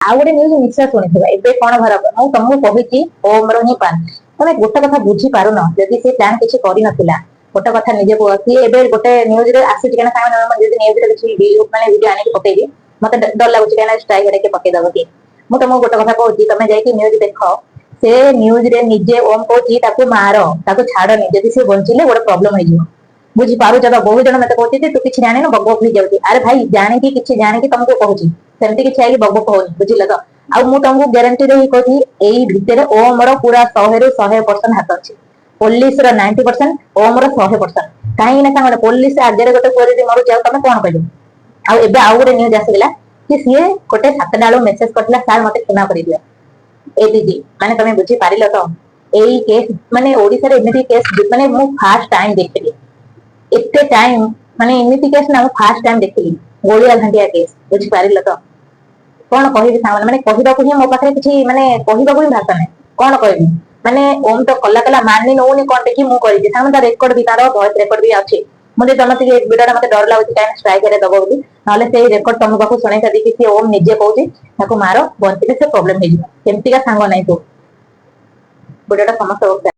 आउ गोटे न्यूज निश्चय शुणी एबे कौन भर मु तुमको कही ओम री पान तुम गोटे कथा बुझी पारुन जदि से प्लान किसी कर गोटे कथा निजे कह सी ए गोटे न्यूज आसूसी न्यूज माने वीडियो आने पकईबी मत डर लगुच कहीं स्ट्राइक पकईदब कि मुझे तुमको गोटे कथा कहूँ तुम जाकि न्यूज देख से न्यूज रे निजे ओम कहूँ मार छाड़नी जदि से बंचिले गोटे प्रोब्लेम हो बुझी पारुच तो बहुत जन मत कहते तू किसी जानी बग बग जाऊँगी अरे भाई जाणी किसी जाणी तुमको कहूँ सेमती किसी आई बग बग कहूँ बुझिल तो आउ मु तुमको ग्यारंटी दे कही एई भितर ओम रो पूरा 100 ରୁ 100% हाथ अच्छी पुलिस रो 90% ओम रो 100% कहीं ना सांग पुलिस आगे गोटे पुरी मरुच तुम कौन कह आउ एबे आउ गोटे न्यूज आसला कि सीए गोटे 7टा बेलू मेसेज करथिला सार मते क्षमा कर दियो ए दीदी माने तुम बुझी पारिल तो एई केस माने ओडिसा रे एमिति केस माने मु फर्स्ट टाइम देखली एते टाइम माने एमिति केस ना फर्स्ट टाइम देखली गोलिया घंटिया केस बुझी पारिल तो कौन कहि सामने माने कहिबा को ही मो पाखरे किछि माने कहिबा को ही भाषा नै कौन कहबी माने ओम तो कला कला माननी नौनी कौन देखि मु कहि सामने ता रेकॉर्ड भी तारो वॉइस रेकॉर्ड भी अछि मुझे तुम से वीडियो मते डर लागुछि काहे स्ट्राइक करे दबो बोली नाले से रेकॉर्ड तुम पाखु सुनै ता देखि से ओम निजे कहउछि ताको मारो बंतिले से प्रॉब्लम हे जिवो केमती का सांग नै तो वीडियो समस्त